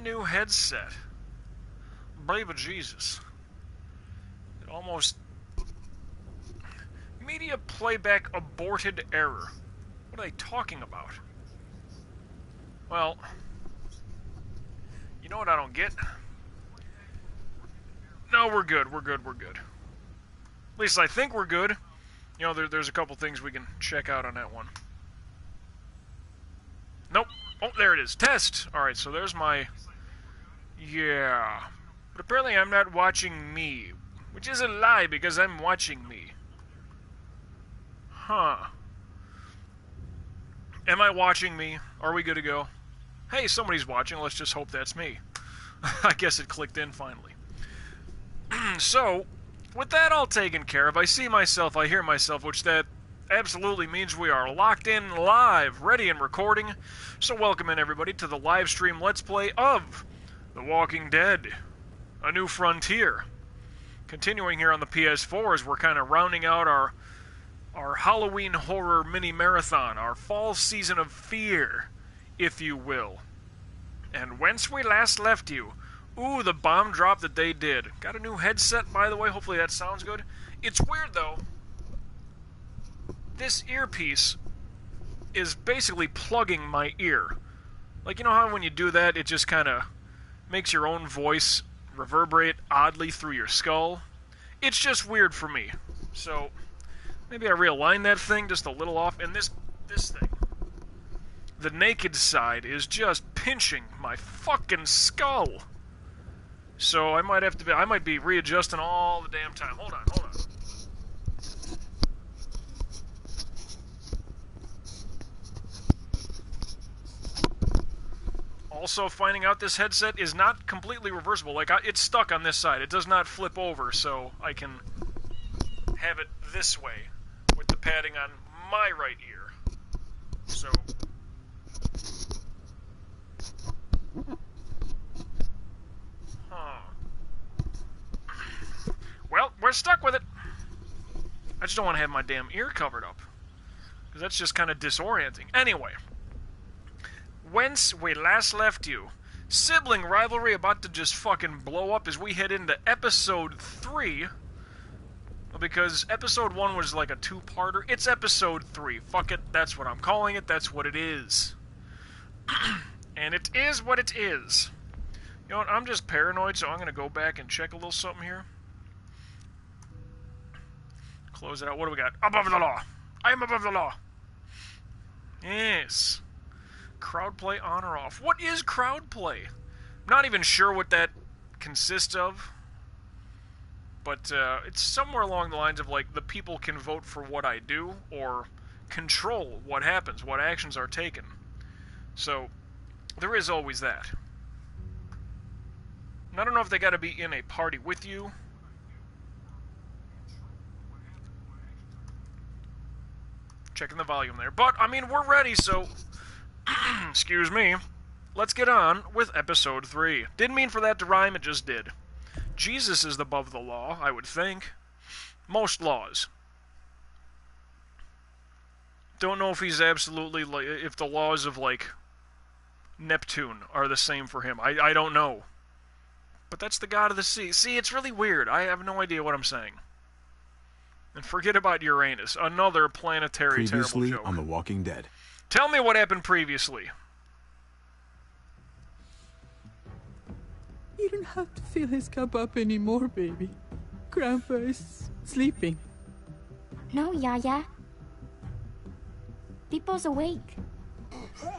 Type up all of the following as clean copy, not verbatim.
new headset. Baby Jesus. It almost... Media playback aborted error. What are they talking about? Well... You know what I don't get? No, we're good, we're good, we're good. At least I think we're good. You know, there's a couple things we can check out on that one. Nope. Oh, there it is. Test! Alright, so there's my... Yeah. But apparently I'm not watching me. Which is a lie, because I'm watching me. Huh. Am I watching me? Are we good to go? Hey, somebody's watching. Let's just hope that's me. I guess it clicked in finally. So, with that all taken care of, I see myself, I hear myself, which that absolutely means we are locked in live, ready and recording. So welcome in everybody to the live stream Let's Play of The Walking Dead, A New Frontier. Continuing here on the PS4 as we're kind of rounding out our Halloween horror mini-marathon, our fall season of fear, if you will. And whence we last left you. Ooh, the bomb drop that they did. Got a new headset, by the way. Hopefully that sounds good. It's weird, though. This earpiece is basically plugging my ear. Like, you know how when you do that, it just kind of makes your own voice reverberate oddly through your skull? It's just weird for me. So, maybe I realign that thing just a little off. And this thing, the naked side, is just pinching my fucking skull. So I might be readjusting all the damn time. Hold on. Also, finding out this headset is not completely reversible. Like, it's stuck on this side. It does not flip over, so I can have it this way with the padding on my right ear. So... Well, we're stuck with it. I just don't want to have my damn ear covered up, because that's just kind of disorienting. Anyway, whence we last left you. Sibling rivalry about to just fucking blow up as we head into episode 3. Because episode 1 was like a two-parter. It's episode 3. Fuck it, that's what I'm calling it. That's what it is. And it is what it is. You know what, I'm just paranoid, so I'm going to go back and check a little something here. Close it out. What do we got? Above the law. I am above the law. Yes. Crowd play on or off. What is crowd play? I'm not even sure what that consists of. But it's somewhere along the lines of, like, the people can vote for what I do or control what happens, what actions are taken. So, there is always that. And I don't know if they got to be in a party with you. Checking the volume there. But, I mean, we're ready, so... excuse me. Let's get on with episode 3. Didn't mean for that to rhyme, it just did. Jesus is above the law, I would think. Most laws. Don't know if he's absolutely... if the laws of, like, Neptune are the same for him. I don't know. But that's the god of the sea. See, it's really weird. I have no idea what I'm saying. And forget about Uranus, another planetary previously terrible joke. On The Walking Dead. Tell me what happened previously. You don't have to fill his cup up anymore, baby. Grandpa is sleeping. No, Yaya. Pipo's awake.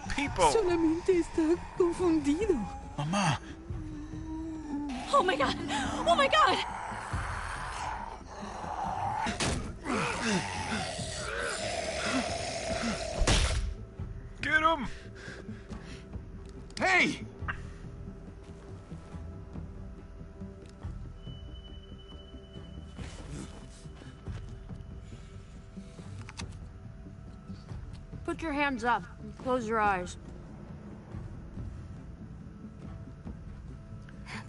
Pipo. Solamente está confundido. Mamá. Oh my god! Oh my god! Get him! Hey! Put your hands up and close your eyes.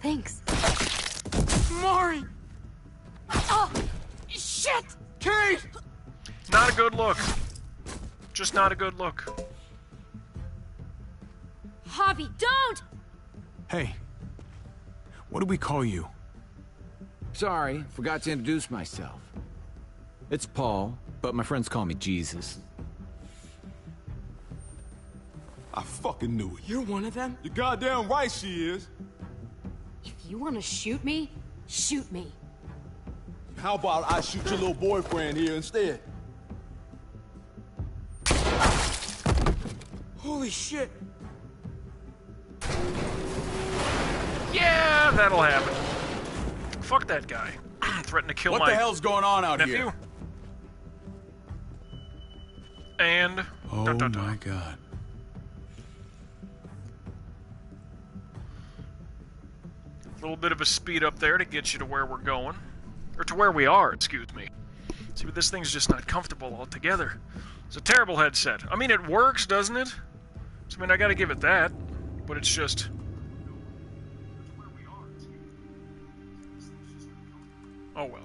Thanks. Mari! Oh! Shit! Kate! Not a good look. Just not a good look. Javi, don't! Hey, what do we call you? Sorry, forgot to introduce myself. It's Paul, but my friends call me Jesus. I fucking knew it. You're one of them? You're goddamn right she is. If you want to shoot me, shoot me. How about I shoot your little boyfriend here instead? Holy shit. Yeah, that'll happen. Fuck that guy. Threatened to kill What my the hell's going on out nephew. here? And Oh dun, dun, dun. my god. A little bit of a speed up there to get you to where we're going. Or to where we are, excuse me. See, but this thing's just not comfortable altogether. It's a terrible headset. I mean, it works, doesn't it? So, I mean, I gotta give it that. But it's just... Oh well.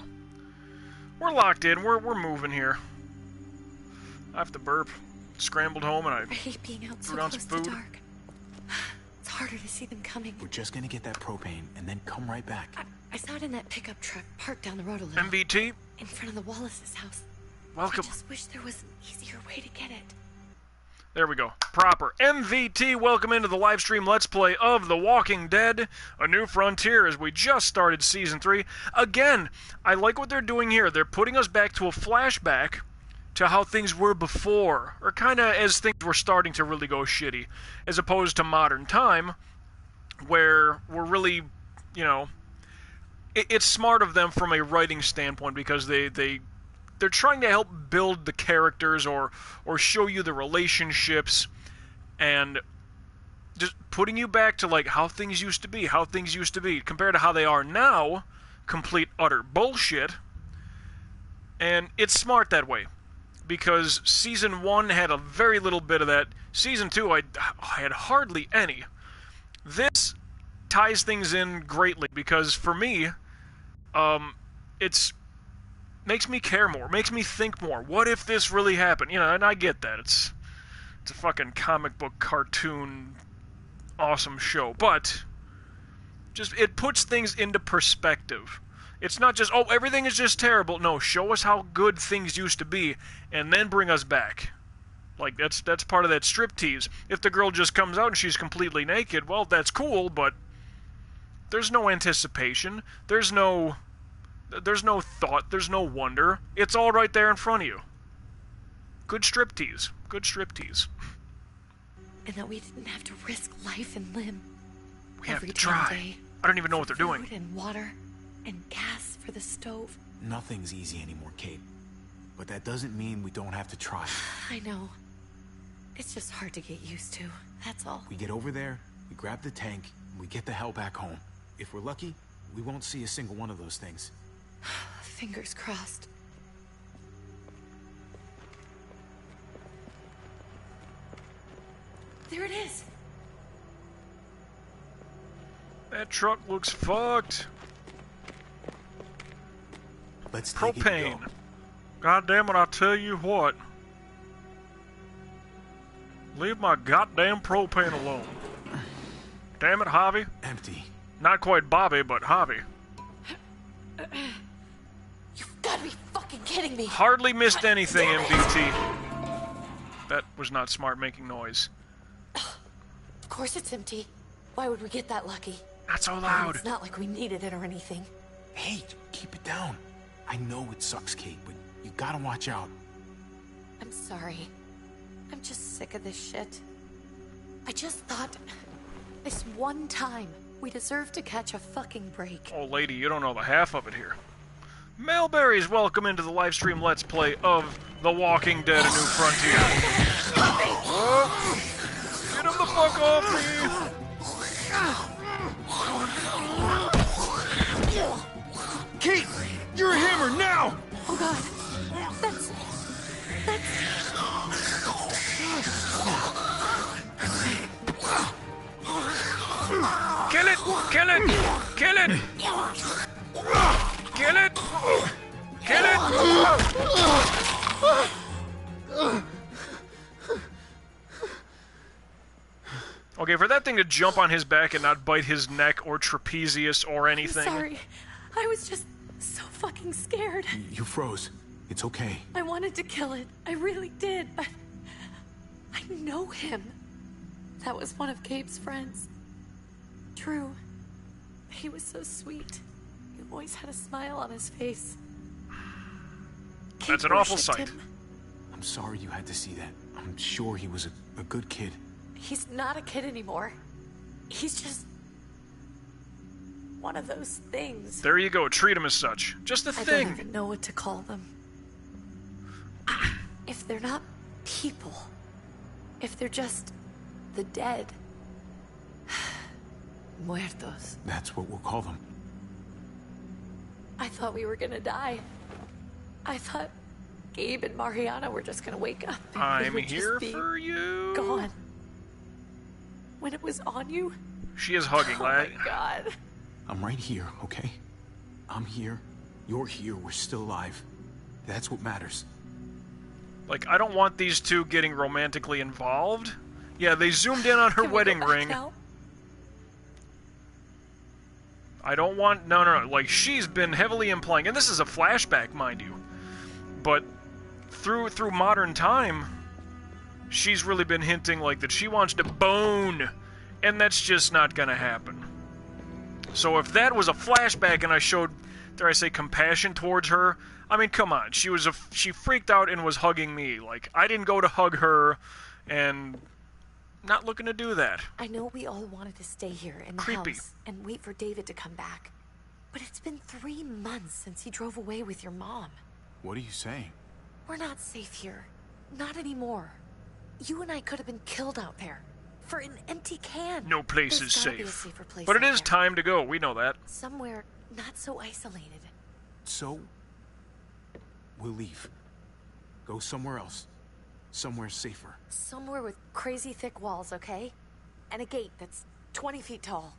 We're locked in. We're moving here. I have to burp. Scrambled home and I hate being out so Threw down close some to food. dark. It's harder to see them coming. We're just gonna get that propane and then come right back. I saw it in that pickup truck parked down the road a little. MVT, In front of the Wallace's house. welcome. I just wish there was an easier way to get it. There we go. Proper. MVT, welcome into the live stream Let's Play of The Walking Dead, A New Frontier, as we just started Season 3. Again, I like what they're doing here. They're putting us back to a flashback to how things were before, or kind of as things were starting to really go shitty, as opposed to modern time, where we're really, you know, it's smart of them from a writing standpoint, because they're trying to help build the characters or show you the relationships and just putting you back to like how things used to be compared to how they are now. Complete utter bullshit. And it's smart that way, because Season 1 had a very little bit of that. Season 2 I had hardly any. This ties things in greatly, because for me it's makes me care more, makes me think more. What if this really happened? You know, and I get that. It's a fucking comic book cartoon awesome show, but just it puts things into perspective. It's not just, oh, everything is just terrible. No, show us how good things used to be and then bring us back. Like that's part of that striptease. If the girl just comes out and she's completely naked, well, that's cool, but there's no anticipation. There's no thought, there's no wonder. It's all right there in front of you. Good striptease. Good striptease. And that we didn't have to risk life and limb. We have every to damn try. day. I don't even know what they're doing. Food and water and gas for the stove. Nothing's easy anymore, Kate. But that doesn't mean we don't have to try. I know. It's just hard to get used to. That's all. We get over there, we grab the tank, and we get the hell back home. If we're lucky, we won't see a single one of those things. Fingers crossed. There it is. That truck looks fucked. Let's take it and Propane. go. God damn it, I tell you what. Leave my goddamn propane alone. Damn it, Javi. Empty. Not quite Bobby, but Javi. You've got to be fucking kidding me. Hardly missed anything, MVT. That was not smart making noise. Of course it's empty. Why would we get that lucky? Not so I mean, loud. it's not like we needed it or anything. Hey, keep it down. I know it sucks, Kate, but you gotta watch out. I'm sorry. I'm just sick of this shit. I just thought this one time we deserve to catch a fucking break. Oh, lady, you don't know the half of it here. Melberries, welcome into the live stream Let's Play of The Walking Dead: A New Frontier. Whoa! Get him the fuck off me! Kate, you're a hammer now! Oh god. That's... Kill it! Kill it! Kill it! Kill it! Kill it! Okay, for that thing to jump on his back and not bite his neck or trapezius or I'm anything. sorry. I was just so fucking scared. You froze. It's okay. I wanted to kill it. I really did, but I know him. That was one of Gabe's friends. Drew. He was so sweet. He always had a smile on his face. Gabe That's an awful worshipped sight. him. I'm sorry you had to see that. I'm sure he was a good kid. He's not a kid anymore. He's just one of those things. There you go. Treat him as such. Just a I don't thing. even know what to call them. If they're not people, if they're just the dead, muertos. That's what we'll call them. I thought we were gonna die. I thought Gabe and Mariana were just gonna wake up. And we I'm would just here be for you. gone. When it was on you, She is hugging, oh lad. my god. I'm right here, okay? I'm here. You're here. We're still alive. That's what matters. Like, I don't want these two getting romantically involved. Yeah, they zoomed in on her Can we go wedding back ring. now? I don't want... No. Like, she's been heavily implying... And this is a flashback, mind you. But through modern time, she's really been hinting, like, that she wants to bone. And that's just not gonna happen. So if that was a flashback and I showed, dare I say, compassion towards her... I mean, come on. She freaked out and was hugging me. Like, I didn't go to hug her, and... Not looking to do that. I know we all wanted to stay here in the Creepy. house and wait for David to come back. But it's been 3 months since he drove away with your mom. What are you saying? We're not safe here. Not anymore. You and I could have been killed out there. For an empty can. No place There's is gotta be a safe. safer place But it out is there. time to go. We know that. Somewhere not so isolated. So, we'll leave. Go somewhere else. Somewhere safer. Somewhere with crazy thick walls, okay? And a gate that's 20 feet tall.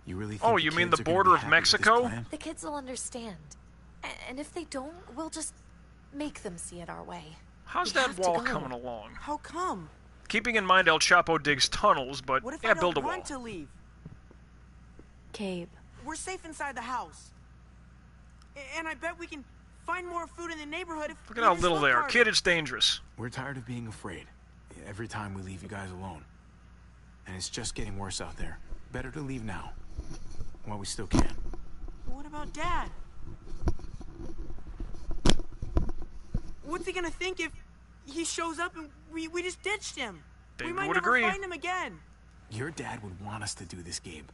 You really think Oh, the you mean kids the are gonna border be of happy with this Mexico? plan? The kids will understand. And if they don't, we'll just make them see it our way. How's We that have to wall go. coming along? How come? Keeping in mind El Chapo digs tunnels, but What if yeah, I build a don't wall. want to leave? Gabe. We're safe inside the house. And I bet we can find more food in the neighborhood if Look we at how just little look they are. harder. Kid, it's dangerous. We're tired of being afraid. Every time we leave you guys alone. And it's just getting worse out there. Better to leave now. While we still can. What about Dad? What's he gonna think if he shows up and we just ditched him? We David might would never agree. find him again. Your dad would want us to do this, Gabe.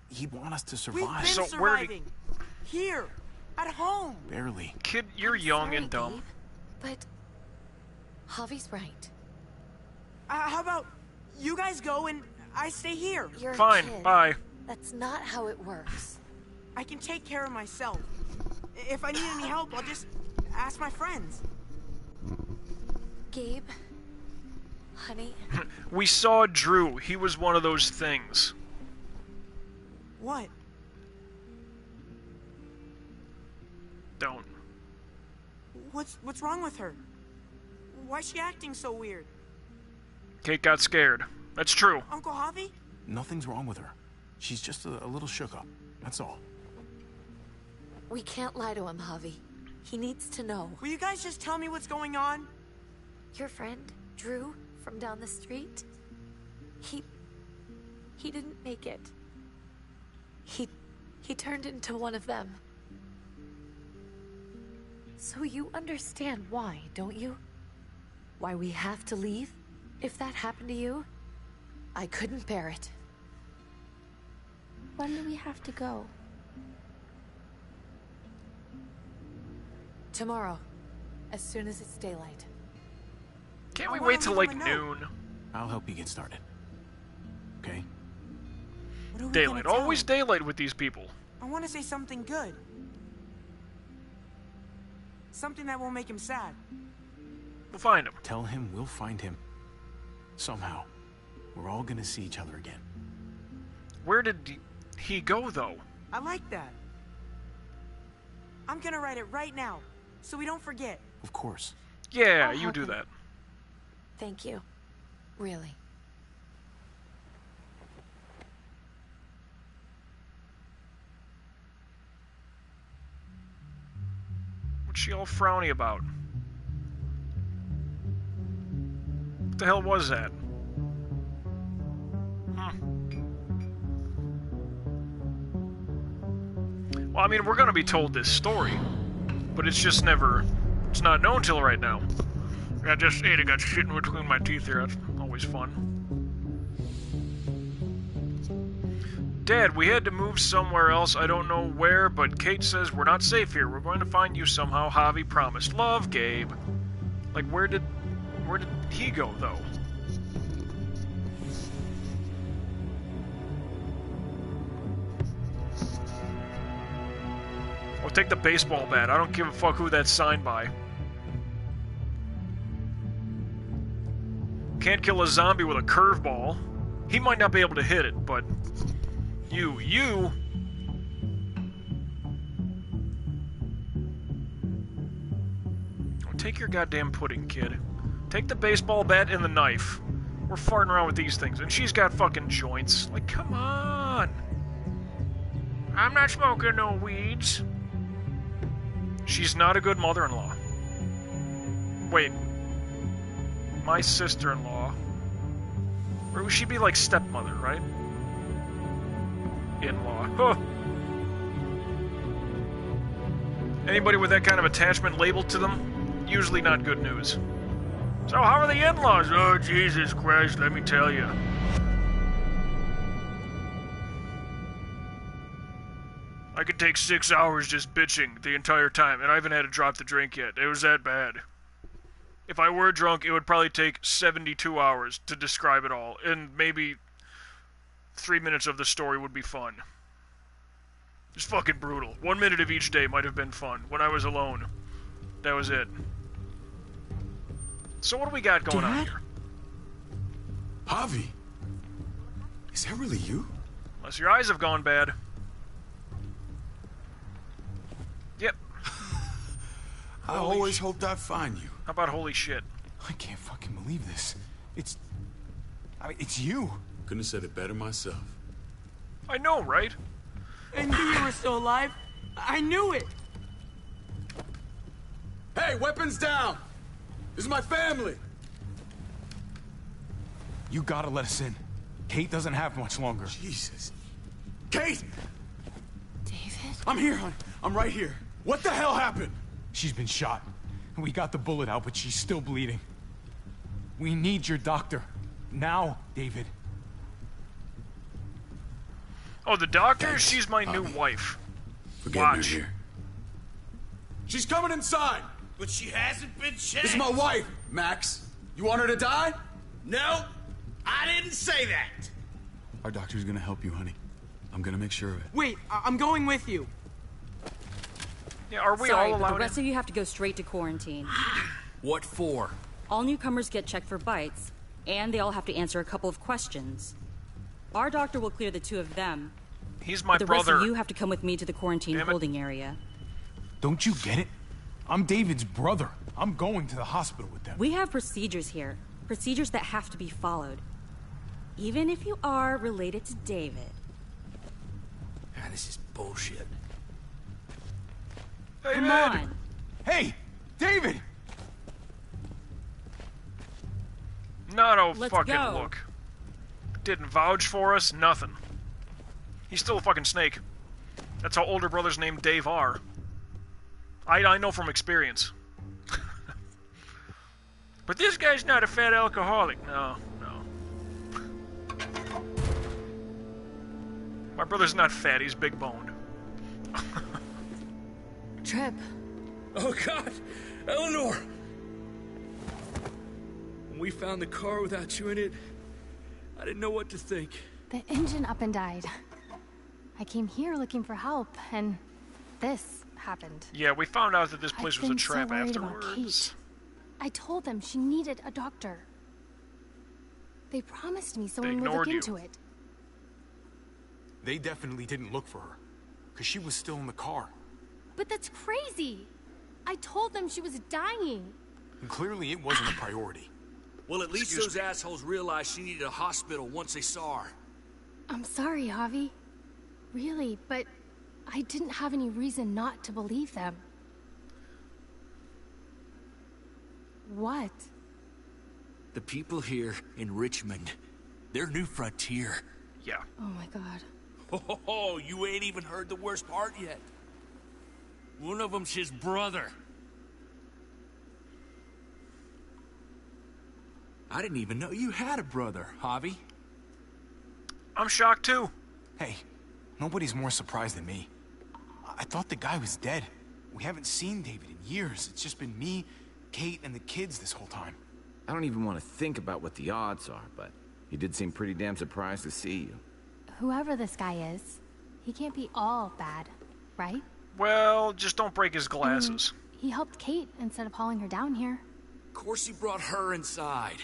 He'd want us to We've survive. been So where did surviving. Here. At home. Barely. Kid, you're I'm young sorry, and dumb. Gabe, but Javi's right. How about you guys go and I stay here? You're a Fine, kid. bye. That's not how it works. I can take care of myself. If I need any help, I'll just ask my friends. Gabe, honey, We saw Drew. He was one of those things. What? Don't. What's wrong with her? Why's she acting so weird? Kate got scared. That's true. Uncle Javi? Nothing's wrong with her. She's just a little shook up. That's all. we can't lie to him, Javi. He needs to know. Will you guys just tell me what's going on? Your friend, Drew, from down the street, he didn't make it. He turned into one of them. So you understand why, don't you? Why we have to leave? If that happened to you, I couldn't bear it. When do we have to go? Tomorrow, as soon as it's daylight. Can't I we wanna wait till leave like him a note. noon? I'll help you get started. Okay? What are we Daylight. gonna tell Always him? daylight with these people. I want to say something good. Something that won't make him sad. We'll find him. Tell him we'll find him. Somehow. We're all gonna see each other again. Where did he go, though? I like that. I'm gonna write it right now, so we don't forget. Of course. Yeah, I'll you help do him. that. Thank you. Really. What's she all frowny about? What the hell was that? Well, I mean, we're gonna be told this story, but it's just never... It's not known till right now. I just ate, I got shit in between my teeth here. That's always fun. Dad, we had to move somewhere else. I don't know where, but Kate says we're not safe here. We're going to find you somehow. Javi promised. Love, Gabe. Like, where did he go, though? Oh, take the baseball bat. I don't give a fuck who that's signed by. Can't kill a zombie with a curveball. He might not be able to hit it, but... You... Oh, take your goddamn pudding, kid. Take the baseball bat and the knife. We're farting around with these things, and she's got fucking joints. Like, come on! I'm not smoking no weeds. She's not a good mother-in-law. Wait. My sister-in-law. Or would she be like stepmother, right? In-law. Huh. Anybody with that kind of attachment labeled to them, usually not good news. So how are the in-laws? Oh, Jesus Christ, let me tell you. I could take 6 hours just bitching the entire time, and I haven't had to drop the drink yet. It was that bad. If I were drunk, it would probably take 72 hours to describe it all, and maybe 3 minutes of the story would be fun. It's fucking brutal. 1 minute of each day might have been fun. When I was alone, that was it. So what do we got going on here? Javi? Is that really you? Unless your eyes have gone bad. Yep. I always hoped I'd find you. How about holy shit? I can't fucking believe this. It's you. Couldn't have said it better myself. I know, right? I knew you were still alive. I knew it. Hey, weapons down! This is my family! You gotta let us in. Kate doesn't have much longer. Jesus. Kate! David? I'm here, hon. I'm right here. What the hell happened? She's been shot. We got the bullet out, but she's still bleeding. We need your doctor. Now, David. Oh, the doctor? Thanks, She's my new Javi. wife. Forget Watch. me here. She's coming inside! But she hasn't been checked. This is my wife, Max. You want her to die? No, I didn't say that. Our doctor's gonna help you, honey. I'm gonna make sure of it. Wait, I'm going with you. Yeah, are we Sorry, all but allowed the rest in? of you have to go straight to quarantine. What for? All newcomers get checked for bites, and they all have to answer a couple of questions. Our doctor will clear the two of them. He's my The brother. rest of you have to come with me to the quarantine Damn it. holding area. Don't you get it? I'm David's brother. I'm going to the hospital with them. We have procedures here. Procedures that have to be followed. Even if you are related to David. Ah, this is bullshit. Hey, Come man. on. Hey, David! Not a Let's fucking go. look. Didn't vouch for us, nothing. He's still a fucking snake. That's how older brothers named Dave are. I know from experience. But this guy's not a fat alcoholic. No. My brother's not fat, he's big boned. Trip. Oh, God! Eleanor! When we found the car without you in it, I didn't know what to think. The engine up and died. I came here looking for help, and this happened. Yeah, we found out that this place I've was a been so trap worried about afterwards. Kate. I told them she needed a doctor. They promised me someone would look ignored you. into it. They definitely didn't look for her, because she was still in the car. But that's crazy. I told them she was dying. And clearly it wasn't a priority. Well, at least those assholes realized she needed a hospital once they saw her. I'm sorry, Javi. Really, but I didn't have any reason not to believe them. What? The people here in Richmond, they're New Frontier. Yeah. Oh my god. Oh, you ain't even heard the worst part yet. One of them's his brother. I didn't even know you had a brother, Javi. I'm shocked too. Hey, nobody's more surprised than me. I thought the guy was dead. We haven't seen David in years. It's just been me, Kate, and the kids this whole time. I don't even want to think about what the odds are, but he did seem pretty damn surprised to see you. Whoever this guy is, he can't be all bad, right? Well, just don't break his glasses. He helped Kate instead of hauling her down here. Of course he brought her inside.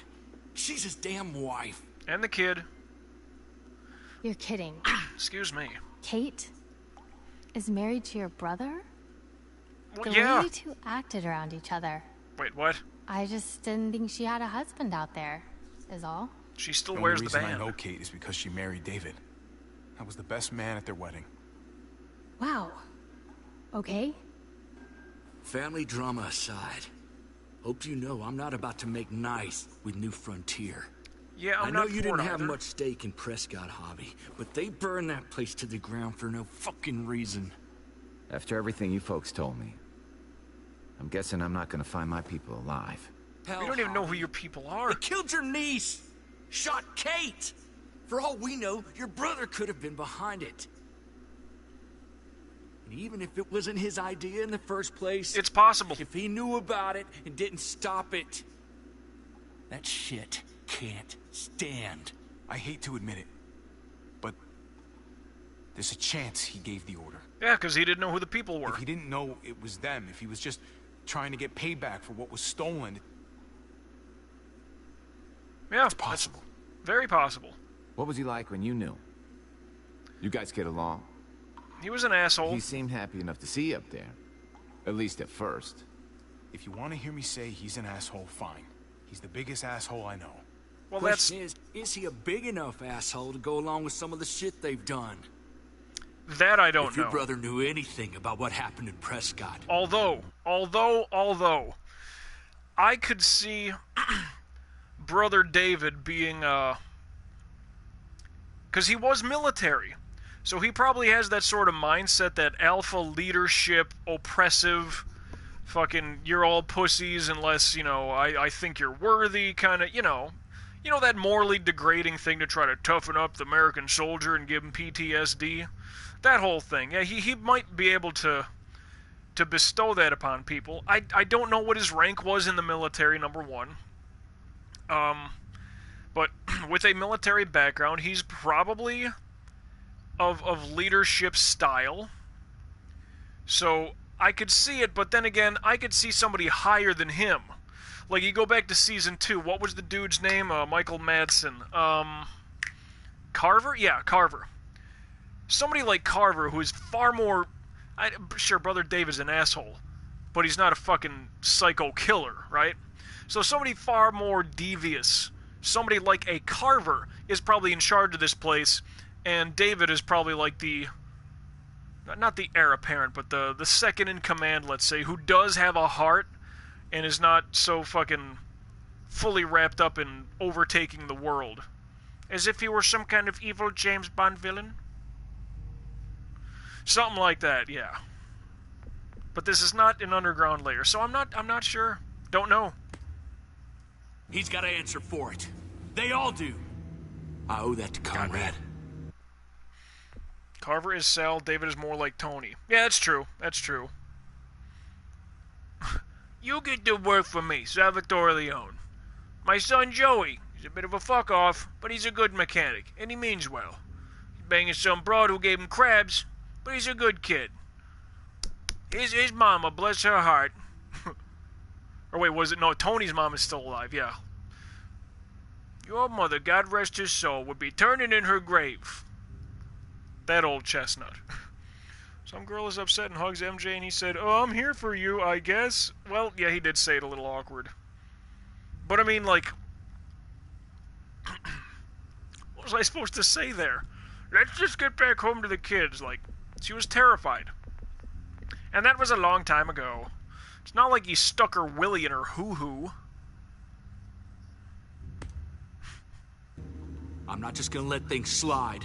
She's his damn wife. And the kid. You're kidding. Excuse me. Kate is married to your brother? Well, The yeah. way you two acted around each other. Wait, what? I just didn't think she had a husband out there, is all. She still The wears only the reason band. I know Kate is because she married David. I was the best man at their wedding. Wow. Okay. Family drama aside, hope you know I'm not about to make nice with New Frontier. Yeah, I'm I know not you for didn't it have either. much stake in Prescott, Javi, but they burned that place to the ground for no fucking reason. After everything you folks told me, I'm guessing I'm not gonna find my people alive. Hell, We don't even know Javi, who your people are. They killed your niece! Shot Kate! For all we know, your brother could have been behind it. And even if it wasn't his idea in the first place, It's possible. if he knew about it and didn't stop it, that shit can't stand. I hate to admit it, but there's a chance he gave the order. Yeah, because he didn't know who the people were. If he didn't know it was them, if he was just trying to get payback for what was stolen, Yeah, it's possible. that's very possible. What was he like when you knew? You guys get along? He was an asshole. He seemed happy enough to see you up there. At least at first. If you want to hear me say he's an asshole, fine. He's the biggest asshole I know. Well, that's Question is he a big enough asshole to go along with some of the shit they've done? that I don't If your know. brother knew anything about what happened in Prescott, Although, I could see Brother David being, because he was military. So he probably has that sort of mindset, that alpha leadership, oppressive, fucking, you're all pussies unless, I think you're worthy, kind of, that morally degrading thing to try to toughen up the American soldier and give him PTSD. That whole thing. Yeah, he might be able to bestow that upon people. I don't know what his rank was in the military, number one. But with a military background, he's probably of leadership style. So I could see it, but then again, I could see somebody higher than him. Like, you go back to season 2, what was the dude's name? Michael Madsen. Carver? Yeah, Carver. Somebody like Carver, who is far more... I'm sure Brother David's an asshole, but he's not a fucking psycho killer, right? So somebody far more devious, somebody like a Carver, is probably in charge of this place, and David is probably like the... not the heir apparent, but the second in command, let's say, who does have a heart and is not so fucking fully wrapped up in overtaking the world. As if he were some kind of evil James Bond villain. Something like that, yeah. But this is not an underground layer, so I'm not sure. Don't know. he's got to answer for it. They all do. I owe that to Conrad. Carver is Sal, David is more like Tony. Yeah, that's true. That's true. You get to work for me, Salvatore Leone. My son Joey, he's a bit of a fuck-off, but he's a good mechanic, and he means well. He's banging some broad who gave him crabs, but he's a good kid. His mama, bless her heart. Or wait, was it? No, Tony's mom is still alive, yeah. Your mother, God rest her soul, would be turning in her grave. That old chestnut. Some girl is upset and hugs MJ, and he said, "Oh, I'm here for you, I guess." Well, yeah, he did say it a little awkward. But I mean, like, what was I supposed to say there? Let's just get back home to the kids. Like, she was terrified. And that was a long time ago. It's not like he stuck her willy in her hoo-hoo. I'm not just gonna let things slide.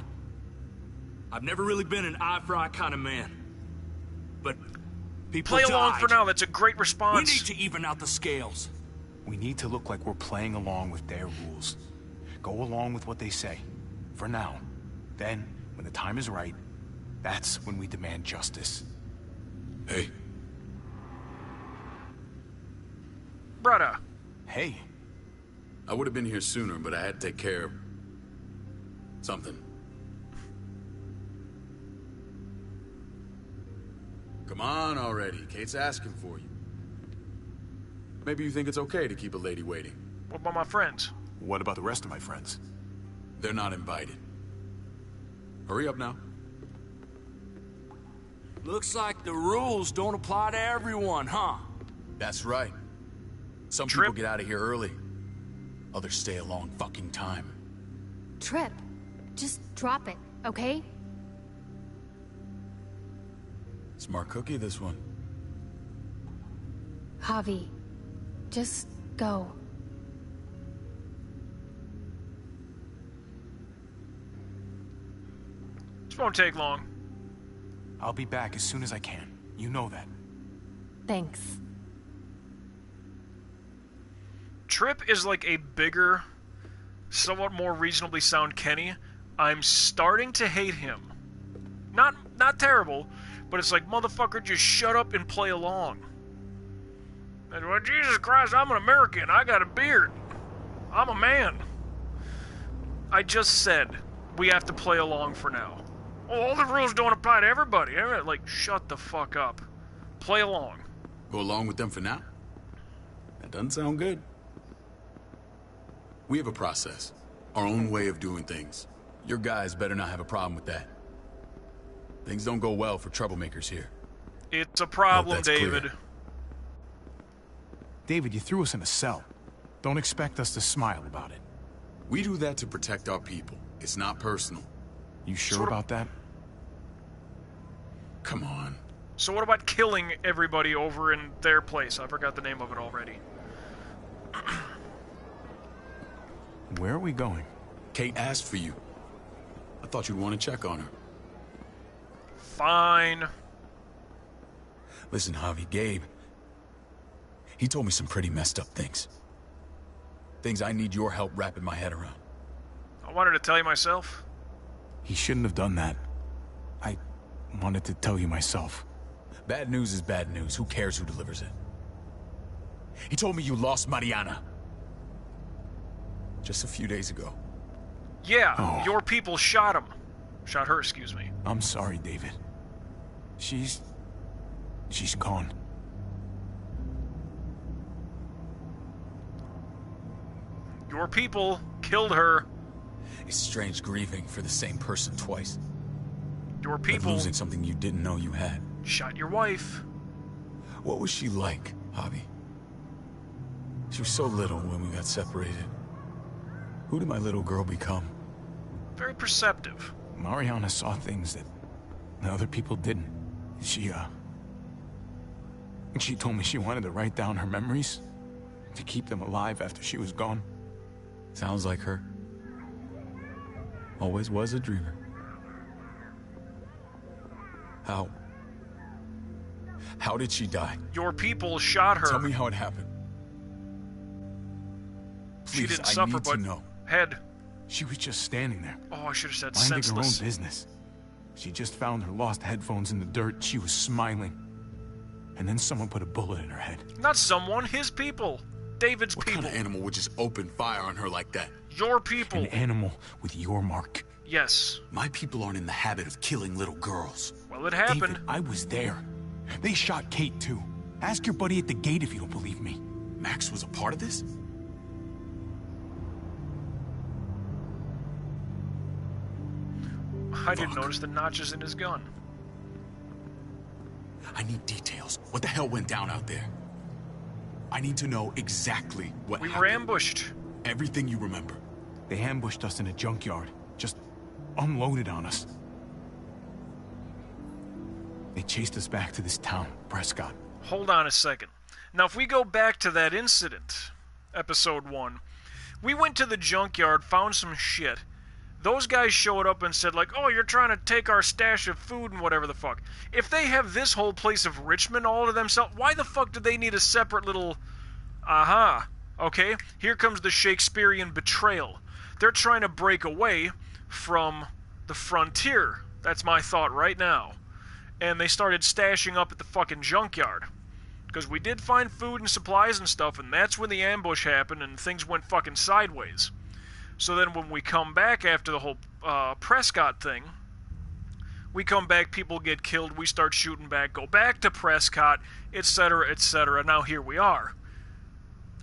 I've never really been an eye-for-eye kind of man. But people Play along died. for now. That's a great We response. need to even out the scales. We need to look like we're playing along with their rules. Go along with what they say. For now. Then, when the time is right, that's when we demand justice. Hey. Brother. Hey. I would have been here sooner, but I had to take care of something. Come on already. Kate's asking for you. Maybe you think it's okay to keep a lady waiting. What about my friends? What about the rest of my friends? They're not invited. Hurry up now. Looks like the rules don't apply to everyone, huh? That's right. Some Trip. people get out of here early. Others stay a long fucking time. Trip, just drop it, okay? Smart cookie, this one. Javi, just go. This won't take long. I'll be back as soon as I can. You know that. Thanks. Trip is like a bigger, somewhat more reasonably sound Kenny. I'm starting to hate him. Not terrible, but it's like, motherfucker, just shut up and play along. And, well, Jesus Christ, I'm an American. I got a beard. I'm a man. I just said we have to play along for now. Oh, all the rules don't apply to everybody. Like, shut the fuck up. Play along. Go along with them for now? That doesn't sound good. We have a process. Our own way of doing things. Your guys better not have a problem with that. Things don't go well for troublemakers here. It's a problem, that's David. clear. David, you threw us in a cell. Don't expect us to smile about it. We do that to protect our people. It's not personal. You sure about that? Come on. So what about killing everybody over in their place? I forgot the name of it already. Where are we going? Kate asked for you. I thought you'd want to check on her. Fine. Listen, Javi, Gabe. He told me some pretty messed up things. Things I need your help wrapping my head around. I wanted to tell you myself. He shouldn't have done that. I wanted to tell you myself. Bad news is bad news. Who cares who delivers it? He told me you lost Mariana. Just a few days ago. Yeah, your people shot him. Shot her, excuse me. I'm sorry, David. She's gone. Your people killed her. It's strange grieving for the same person twice. Your Like people losing something you didn't know you had. shot your wife. What was she like, Javi? She was so little when we got separated. Who did my little girl become? Very perceptive. Mariana saw things that other people didn't. She told me she wanted to write down her memories to keep them alive after she was gone. Sounds like her. Always was a dreamer. How did she die? Your people shot her. Tell me how it happened. She Please, didn't suffer, I need but to know. head. She was just standing there, Oh, I should have said minding her own senseless. business. She just found her lost headphones in the dirt. She was smiling. And then someone put a bullet in her head. Not someone, his people. David's What people. kind of animal would just open fire on her like that? Your people. An animal with your mark. Yes. My people aren't in the habit of killing little girls. Well, it happened. David, I was there. They shot Kate, too. Ask your buddy at the gate if you don't believe me. Max was a part of this? I didn't notice the notches in his gun. I need details. What the hell went down out there? I need to know exactly what We happened. were ambushed. Everything you remember. They ambushed us in a junkyard. Just unloaded on us. They chased us back to this town, Prescott. Hold on a second. Now, if we go back to that incident, episode 1, we went to the junkyard, found some shit, Those guys showed up and said, like, oh, you're trying to take our stash of food and whatever the fuck. If they have this whole place of Richmond all to themselves, why the fuck do they need a separate little... Aha. Okay, here comes the Shakespearean betrayal. They're trying to break away from the frontier. That's my thought right now. And they started stashing up at the fucking junkyard. Because we did find food and supplies and stuff, and that's when the ambush happened and things went fucking sideways. So then when we come back after the whole Prescott thing, we come back, people get killed, we start shooting back, go back to Prescott, etc., etc. Now here we are.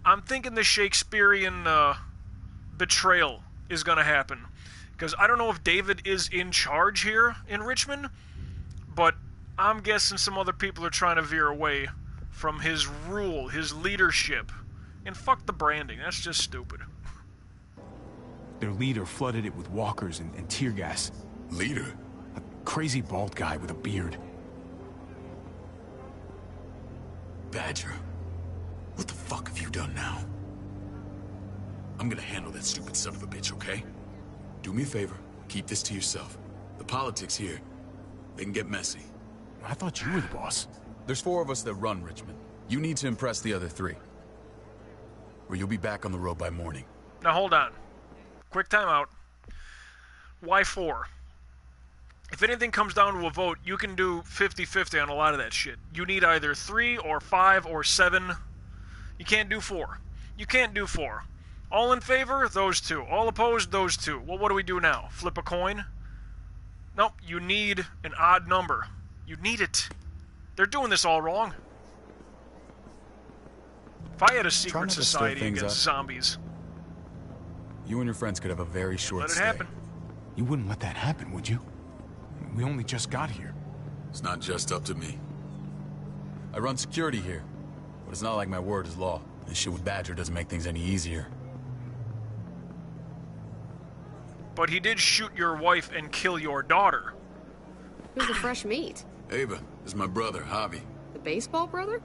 I'm thinking the Shakespearean betrayal is going to happen. Because I don't know if David is in charge here in Richmond, but I'm guessing some other people are trying to veer away from his rule, his leadership. And fuck the branding, that's just stupid. Their leader flooded it with walkers and tear gas. Leader? A crazy bald guy with a beard. Badger, what the fuck have you done now? I'm gonna handle that stupid son of a bitch, okay? Do me a favor, keep this to yourself. The politics here, they can get messy. I thought you were the boss. There's 4 of us that run Richmond. You need to impress the other 3. Or you'll be back on the road by morning. Now hold on. Quick time out. Why 4? If anything comes down to a vote, you can do 50-50 on a lot of that shit. You need either 3 or 5 or 7. You can't do 4. You can't do 4. All in favor? Those 2. All opposed? Those 2. Well, what do we do now? Flip a coin? Nope, you need an odd number. You need it. They're doing this all wrong. If I had a secret society against zombies... You and your friends could have a very short stay. Let it happen. You wouldn't let that happen, would you? We only just got here. It's not just up to me. I run security here, but it's not like my word is law. This shit with Badger doesn't make things any easier. But he did shoot your wife and kill your daughter. Who's the fresh meat? Ava, this is my brother, Javi. The baseball brother?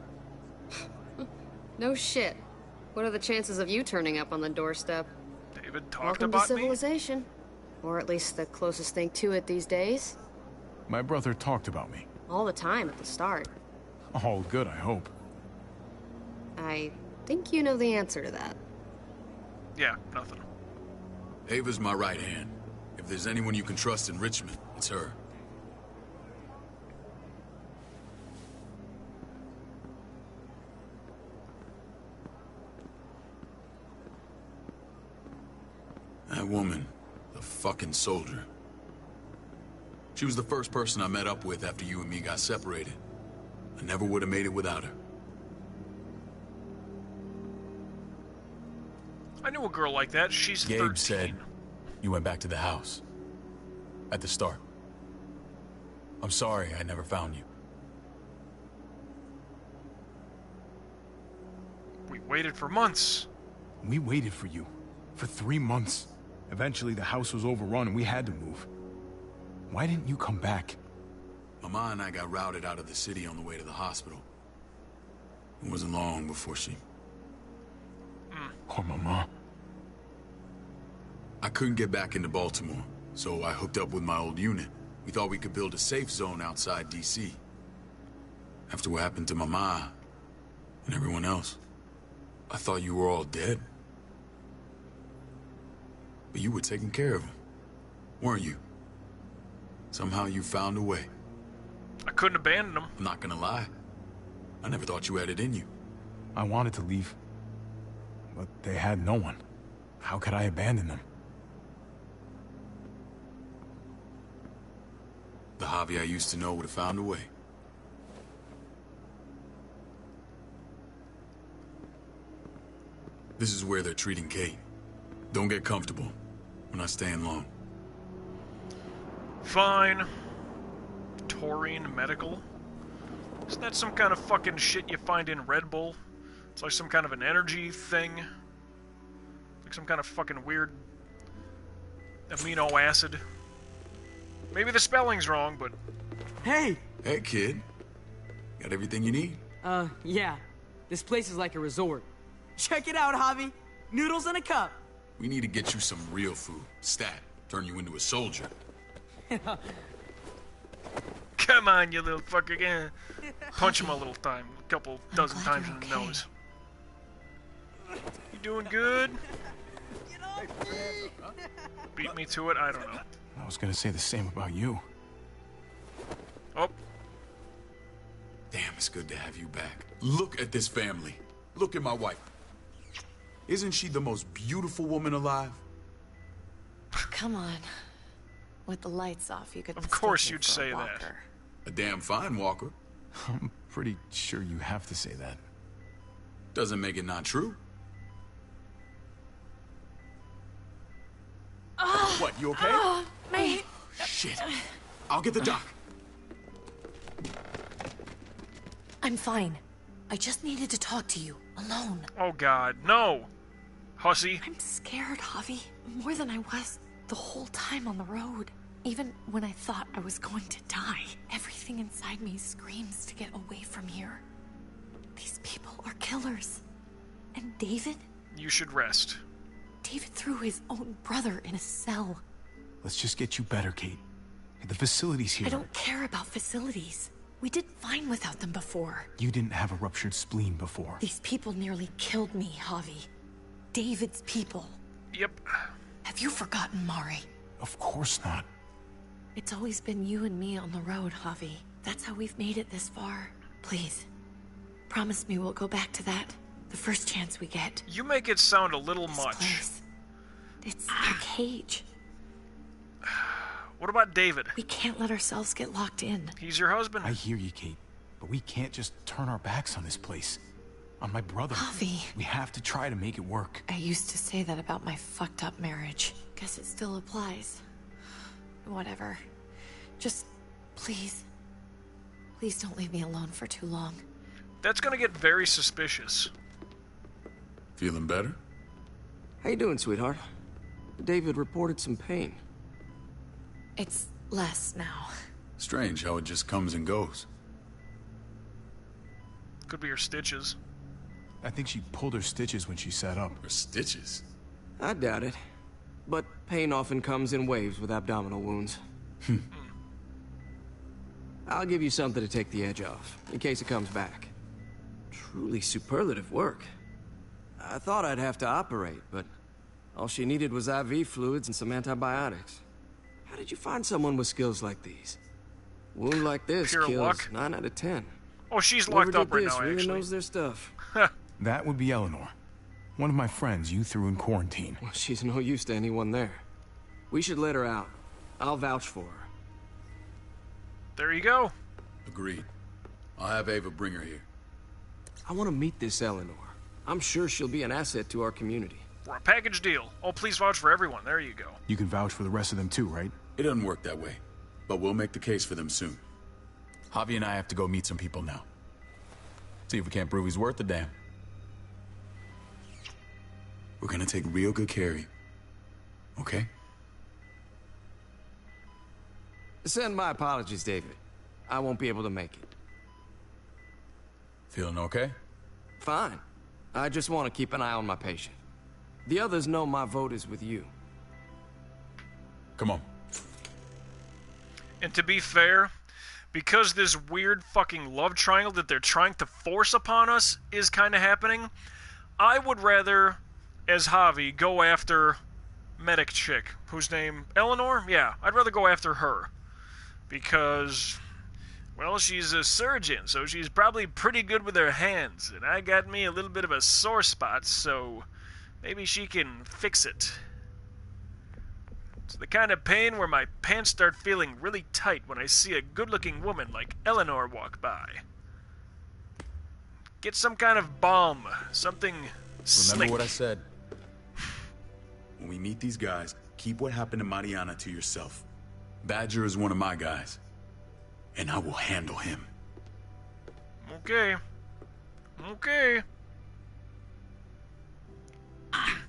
No shit. What are the chances of you turning up on the doorstep? David talked Welcome about to civilization. Or at least the closest thing to it these days. My brother talked about me. All the time at the start. All good, I hope. I think you know the answer to that. Yeah, nothing. Ava's my right hand. If there's anyone you can trust in Richmond, it's her. That woman, the fucking soldier. She was the first person I met up with after you and me got separated. I never would have made it without her. I knew a girl like that. She's 13. Gabe said you went back to the house. At the start. I'm sorry I never found you. We waited for months. We waited for you. For 3 months. Eventually the house was overrun and we had to move. Why didn't you come back? Mama and I got routed out of the city on the way to the hospital. It wasn't long before she... Poor Mama. I couldn't get back into Baltimore, so I hooked up with my old unit. We thought we could build a safe zone outside D.C. After what happened to Mama and everyone else, I thought you were all dead. But you were taking care of them, weren't you? Somehow you found a way. I couldn't abandon them. I'm not gonna lie. I never thought you had it in you. I wanted to leave. But they had no one. How could I abandon them? The Javi I used to know would have found a way. This is where they're treating Kate. Don't get comfortable. We're not staying long. Fine. Taurine Medical? Isn't that some kind of fucking shit you find in Red Bull? It's like some kind of an energy thing. Like some kind of fucking weird amino acid. Maybe the spelling's wrong, but... Hey! Hey, kid. Got everything you need? Yeah. This place is like a resort. Check it out, Javi. Noodles in a cup. We need to get you some real food. Stat. Turn you into a soldier. Come on, you little fucker. Yeah. Punch him a little time. A couple dozen times in the nose. You doing good? Beat me to it? I don't know. I was gonna say the same about you. Oh. Damn, it's good to have you back. Look at this family. Look at my wife. Isn't she the most beautiful woman alive? Come on. With the lights off, you could. Of course you'd say that. A damn fine walker. I'm pretty sure you have to say that. Doesn't make it not true. What, you okay? Mate. Shit. I'll get the doc. I'm fine. I just needed to talk to you, alone. Oh god, no! Hussy. I'm scared, Javi. More than I was the whole time on the road. Even when I thought I was going to die, everything inside me screams to get away from here. These people are killers. And David? You should rest. David threw his own brother in a cell. Let's just get you better, Kate. The facility's here. I don't care about facilities. We did fine without them before. You didn't have a ruptured spleen before. These people nearly killed me, Javi. David's people. Yep. Have you forgotten, Mari? Of course not. It's always been you and me on the road, Javi. That's how we've made it this far. Please, promise me we'll go back to that the first chance we get. You make it sound a little much. Place. It's a cage. What about David? We can't let ourselves get locked in. He's your husband. I hear you, Kate. But we can't just turn our backs on this place. On my brother. Javi. We have to try to make it work. I used to say that about my fucked up marriage. Guess it still applies. Whatever. Just, please. Please don't leave me alone for too long. That's gonna get very suspicious. Feeling better? How you doing, sweetheart? David reported some pain. It's less now. Strange how it just comes and goes. Could be her stitches. I think she pulled her stitches when she sat up. Her stitches? I doubt it. But pain often comes in waves with abdominal wounds. I'll give you something to take the edge off, in case it comes back. Truly superlative work. I thought I'd have to operate, but all she needed was IV fluids and some antibiotics. How did you find someone with skills like these? Wound like this Pure kills luck. 9 out of 10. Oh, she's Whoever locked up did right this now, really actually. knows their stuff. That would be Eleanor. One of my friends you threw in quarantine. Well, she's no use to anyone there. We should let her out. I'll vouch for her. There you go. Agreed. I'll have Ava bring her here. I want to meet this Eleanor. I'm sure she'll be an asset to our community. We're a package deal. Oh, please vouch for everyone. There you go. You can vouch for the rest of them too, right? It doesn't work that way, but we'll make the case for them soon. Javi and I have to go meet some people now. See if we can't prove he's worth the damn. We're gonna take real good care of you. Okay? Send my apologies, David. I won't be able to make it. Feeling okay? Fine. I just want to keep an eye on my patient. The others know my vote is with you. Come on. And to be fair, because this weird fucking love triangle that they're trying to force upon us is kind of happening, I would rather, as Javi, go after medic chick, whose name, Eleanor? Yeah, I'd rather go after her. Because, well, she's a surgeon, so she's probably pretty good with her hands, and I got me a little bit of a sore spot, so maybe she can fix it. It's the kind of pain where my pants start feeling really tight when I see a good-looking woman like Eleanor walk by. Get some kind of balm, something slick. Remember what I said. When we meet these guys, keep what happened to Mariana to yourself. Badger is one of my guys, and I will handle him. Okay. Okay.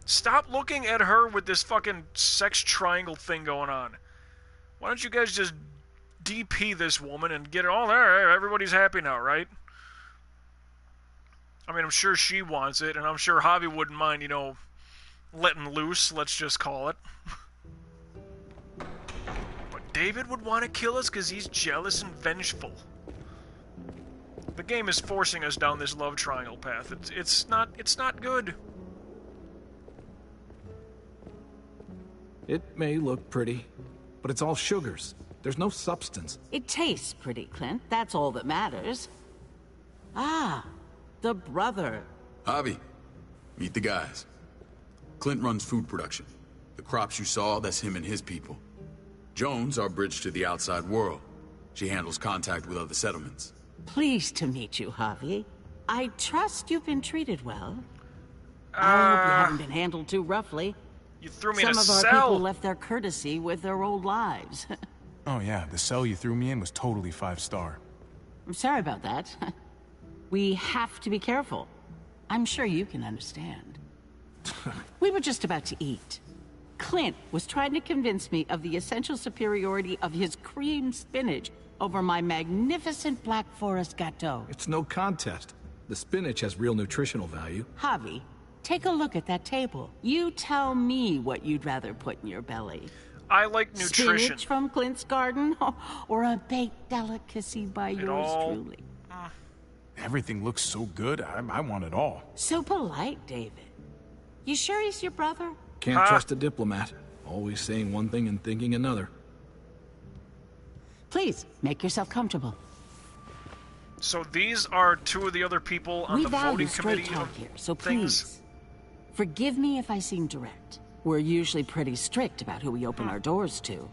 Stop looking at her with this fucking sex triangle thing going on. Why don't you guys just DP this woman and get it all there? Everybody's happy now, right? I mean, I'm sure she wants it, and I'm sure Javi wouldn't mind, you know, letting loose, let's just call it. David would want to kill us because he's jealous and vengeful. The game is forcing us down this love triangle path. It's not good. It may look pretty, but it's all sugars. There's no substance. It tastes pretty, Clint. That's all that matters. Ah, the brother. Javi, meet the guys. Clint runs food production. The crops you saw, that's him and his people. Jones, our bridge to the outside world. She handles contact with other settlements. Pleased to meet you, Javi. I trust you've been treated well. I hope you haven't been handled too roughly. You threw me in a cell. Some of our people left their courtesy with their old lives. Oh yeah, the cell you threw me in was totally 5-star. I'm sorry about that. We have to be careful. I'm sure you can understand. We were just about to eat. Clint was trying to convince me of the essential superiority of his cream spinach over my magnificent Black Forest gâteau. It's no contest. The spinach has real nutritional value. Javi, take a look at that table. You tell me what you'd rather put in your belly. I like nutrition. Spinach from Clint's garden, or a baked delicacy by yours truly. Everything looks so good, I want it all. So polite, David. You sure he's your brother? Can't trust a diplomat. Always saying one thing and thinking another. Please, make yourself comfortable. So these are two of the other people on the voting committee talk here, so things? please, forgive me if I seem direct. We're usually pretty strict about who we open our doors to.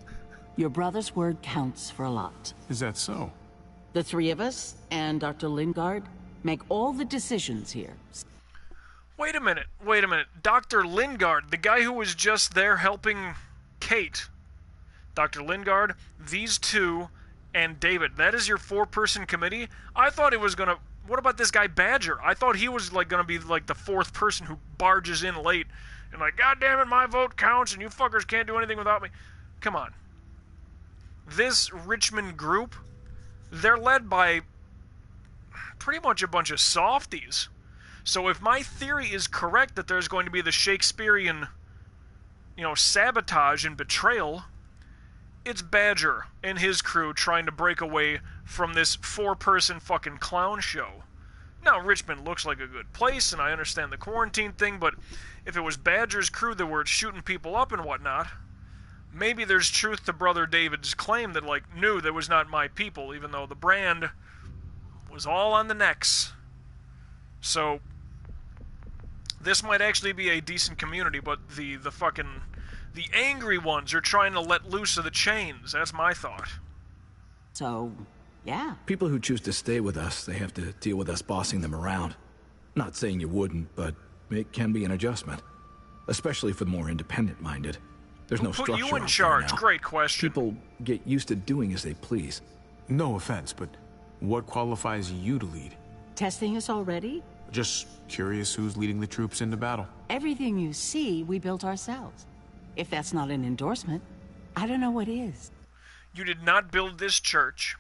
Your brother's word counts for a lot. Is that so? The three of us and Dr. Lingard make all the decisions here. Wait a minute. Dr. Lingard, the guy who was just there helping Kate. Dr. Lingard, these two, and David. That is your 4-person committee? I thought it was gonna... What about this guy Badger? I thought he was like gonna be like the 4th person who barges in late and like, God damn it, my vote counts and you fuckers can't do anything without me. Come on. This Richmond group, they're led by pretty much a bunch of softies. So if my theory is correct that there's going to be the Shakespearean, sabotage and betrayal, it's Badger and his crew trying to break away from this 4-person fucking clown show. Now, Richmond looks like a good place, and I understand the quarantine thing, but if it was Badger's crew that were shooting people up and whatnot, maybe there's truth to Brother David's claim that, no, that was not my people, even though the brand was all on the necks. So, this might actually be a decent community, but the angry ones are trying to let loose of the chains. That's my thought. So, yeah. People who choose to stay with us, they have to deal with us bossing them around. Not saying you wouldn't, but it can be an adjustment. Especially for the more independent-minded. There's no structure. Who put you in charge? Great question. People get used to doing as they please. No offense, but what qualifies you to lead? Testing us already? Just curious who's leading the troops into battle. Everything you see, we built ourselves. If that's not an endorsement, I don't know what is. You did not build this church.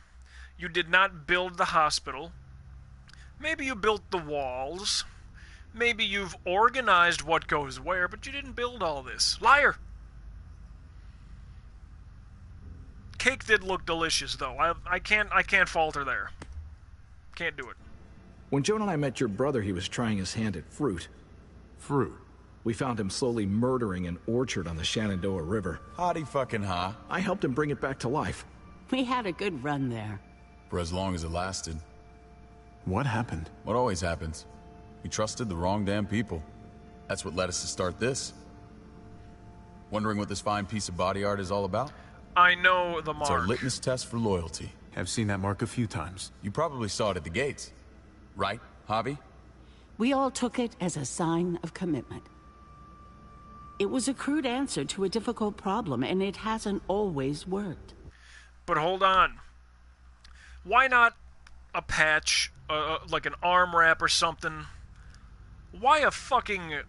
You did not build the hospital. Maybe you built the walls. Maybe you've organized what goes where, but you didn't build all this. Liar! Cake did look delicious, though. I can't falter there. Can't do it. When Joan and I met your brother, he was trying his hand at fruit. Fruit? We found him slowly murdering an orchard on the Shenandoah River. Howdy fucking ha. I helped him bring it back to life. We had a good run there. For as long as it lasted. What happened? What always happens. We trusted the wrong damn people. That's what led us to start this. Wondering what this fine piece of body art is all about? I know the mark. It's our litmus test for loyalty. I've seen that mark a few times. You probably saw it at the gates. Right, Javi? We all took it as a sign of commitment. It was a crude answer to a difficult problem, and it hasn't always worked. But hold on. Why not a patch, like an arm wrap or something? Why a fucking...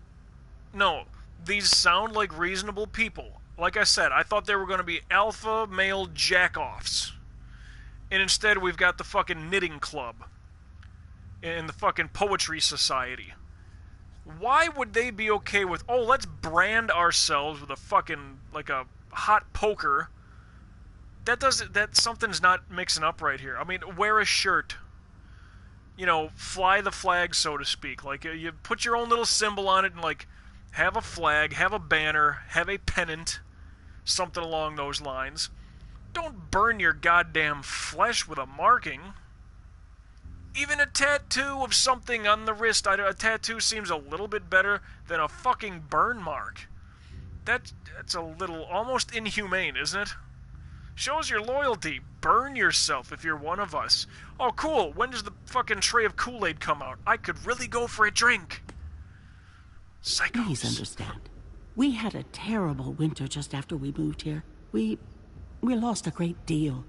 No, these sound like reasonable people. Like I said, I thought they were going to be alpha male jack-offs. And instead we've got the fucking knitting club. And the fucking poetry society. Why would they be okay with, oh, let's brand ourselves with a fucking, like a hot poker that something's not mixing up right here. I mean, wear a shirt. You know, fly the flag, so to speak. Like, you put your own little symbol on it and, like, have a flag, have a banner, have a pennant, something along those lines. Don't burn your goddamn flesh with a marking. Even a tattoo of something on the wrist. A tattoo seems a little bit better than a fucking burn mark. That's a little almost inhumane, isn't it? Shows your loyalty. Burn yourself if you're one of us. Oh, cool. When does the fucking tray of Kool-Aid come out? I could really go for a drink. Psychos. Please understand. We had a terrible winter just after we moved here. We lost a great deal.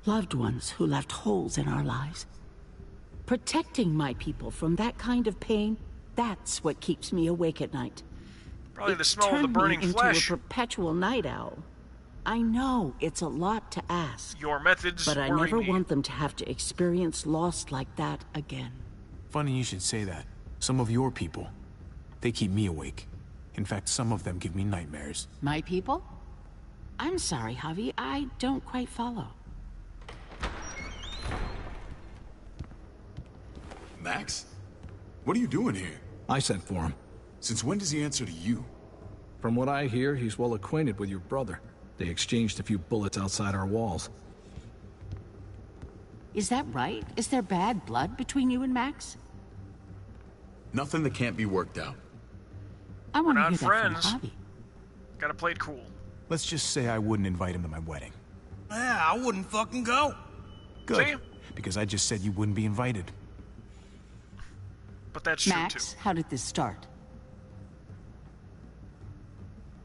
Loved ones who left holes in our lives. Protecting my people from that kind of pain, that's what keeps me awake at night. Probably the smell of the burning flesh. It turned me into a perpetual night owl. I know it's a lot to ask. Your methods but I worry never me. want them to have to experience loss like that again. Funny you should say that. Some of your people, they keep me awake. In fact, some of them give me nightmares. My people? I'm sorry, Javi. I don't quite follow. Max? What are you doing here? I sent for him. Since when does he answer to you? From what I hear, he's well acquainted with your brother. They exchanged a few bullets outside our walls. Is that right? Is there bad blood between you and Max? Nothing that can't be worked out. I want to We're hear not friends. that from Javi. Gotta play it cool. Let's just say I wouldn't invite him to my wedding. Yeah, I wouldn't fucking go. Good. See? Because I just said you wouldn't be invited. But that's true, Max, too. how did this start?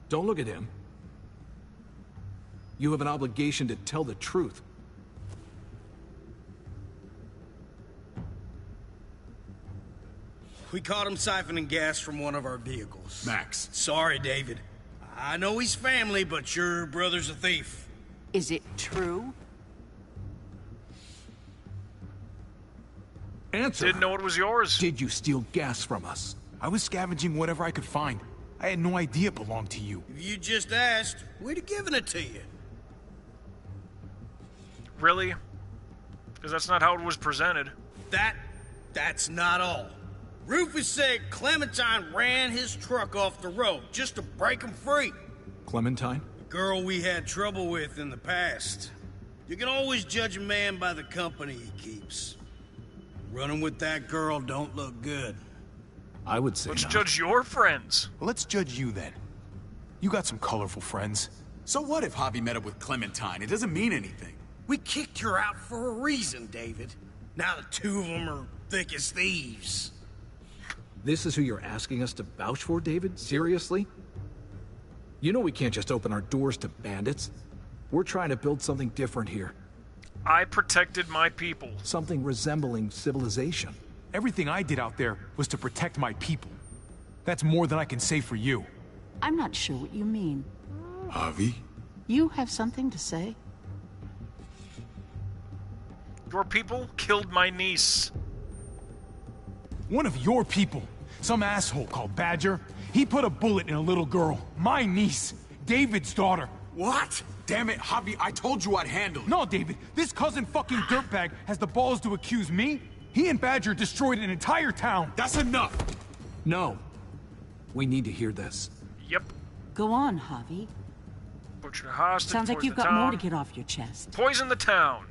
Don't look at him. You have an obligation to tell the truth. We caught him siphoning gas from one of our vehicles. Max. Sorry, David. I know he's family, but your brother's a thief. Is it true? Answer. Didn't know it was yours. Did you steal gas from us? I was scavenging whatever I could find. I had no idea it belonged to you. If you just asked, we'd have given it to you. Really? Because that's not how it was presented. That's not all. Rufus said Clementine ran his truck off the road just to break him free. Clementine? The girl we had trouble with in the past. You can always judge a man by the company he keeps. Running with that girl don't look good. I would say Let's not. judge your friends. Well, let's judge you then. You got some colorful friends. So what if Javi met up with Clementine? It doesn't mean anything. We kicked her out for a reason, David. Now the two of them are thick as thieves. This is who you're asking us to vouch for, David? Seriously? You know we can't just open our doors to bandits. We're trying to build something different here. I protected my people. Something resembling civilization. Everything I did out there was to protect my people. That's more than I can say for you. I'm not sure what you mean. Javi? You have something to say? Your people killed my niece. One of your people, some asshole called Badger, he put a bullet in a little girl, my niece, David's daughter. What? Damn it, Javi, I told you I'd handle it. No, David, this cousin fucking dirtbag has the balls to accuse me? He and Badger destroyed an entire town. That's enough. No. We need to hear this. Yep. Go on, Javi. Butchered a hostage. Sounds like you've got more to get off your chest. Poison the town.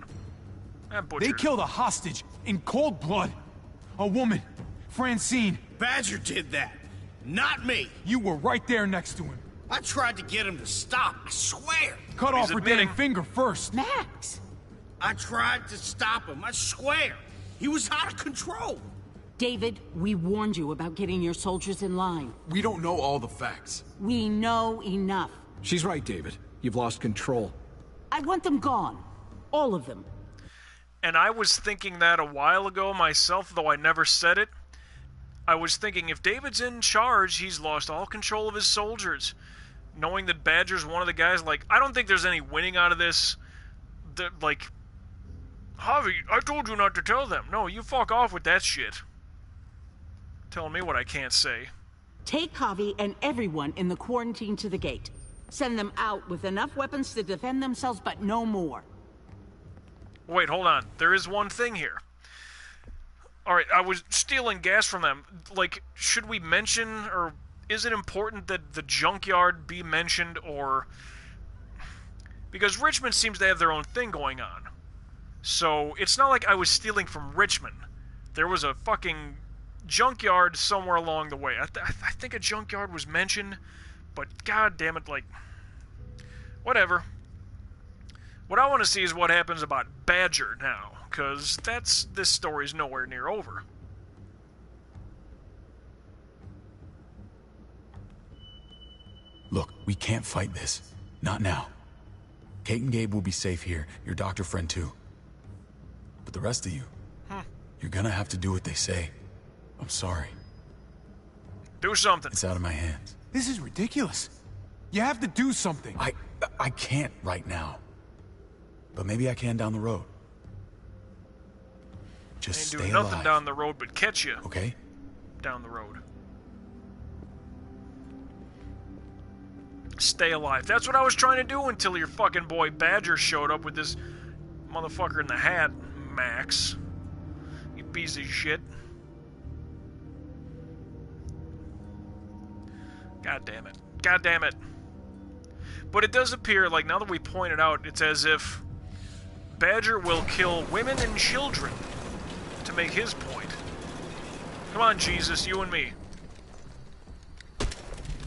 They killed a hostage in cold blood. A woman, Francine. Badger did that, not me. You were right there next to him. I tried to get him to stop, I swear. Cut off her damn finger first. Max! I tried to stop him, I swear. He was out of control. David, we warned you about getting your soldiers in line. We don't know all the facts. We know enough. She's right, David. You've lost control. I want them gone. All of them. And I was thinking that a while ago myself, though I never said it. I was thinking if David's in charge, he's lost all control of his soldiers. Knowing that Badger's one of the guys, like, I don't think there's any winning out of this. Like, Javi, I told you not to tell them. No, you fuck off with that shit. Telling me what I can't say. Take Javi and everyone in the quarantine to the gate. Send them out with enough weapons to defend themselves, but no more. Wait, hold on. There is one thing here. Alright, I was stealing gas from them. Like, should we mention, or is it important that the junkyard be mentioned, or... Because Richmond seems to have their own thing going on. So, it's not like I was stealing from Richmond. There was a fucking junkyard somewhere along the way. I think a junkyard was mentioned, but god damn it, like... Whatever. What I want to see is what happens about Badger now, because this story's nowhere near over. Look, we can't fight this. Not now. Kate and Gabe will be safe here, your doctor friend too. But the rest of you, you're gonna have to do what they say. I'm sorry. Do something. It's out of my hands. This is ridiculous. You have to do something. I can't right now. But maybe I can down the road. Just Ain't stay doing nothing alive. down the road but catch you. Okay? Down the road. Stay alive. That's what I was trying to do until your fucking boy Badger showed up with this motherfucker in the hat, Max. You piece of shit. God damn it. God damn it. But it does appear, like, now that we point it out, it's as if Badger will kill women and children to make his point. Come on, Jesus, you and me.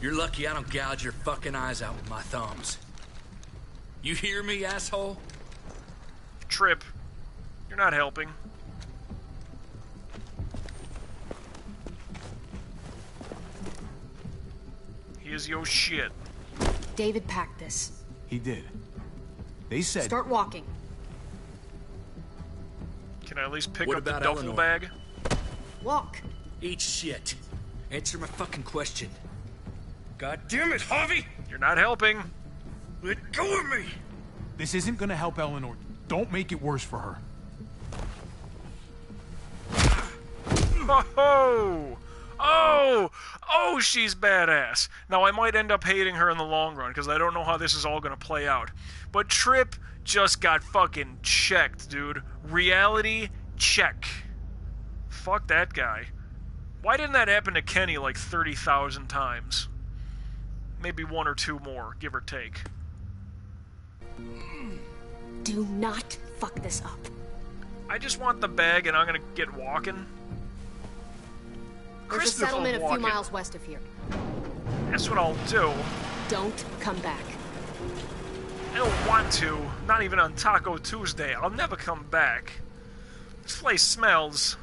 You're lucky I don't gouge your fucking eyes out with my thumbs. You hear me, asshole? Trip, you're not helping. Here's your shit. David packed this. He did. They said... Start walking. Can I at least pick What up the about duffel Eleanor? bag? Walk. Eat shit. Answer my fucking question. God damn it, Harvey! You're not helping. Let go of me! This isn't gonna help Eleanor. Don't make it worse for her. Oh! Oh! Oh, she's badass. Now, I might end up hating her in the long run, because I don't know how this is all going to play out. But Tripp just got fucking checked, dude. Reality check. Fuck that guy. Why didn't that happen to Kenny like 30,000 times? Maybe one or two more, give or take. Do not fuck this up. I just want the bag and I'm gonna get walking. There's a settlement a few miles west of here. That's what I'll do. Don't come back. I don't want to. Not even on Taco Tuesday. I'll never come back. This place smells.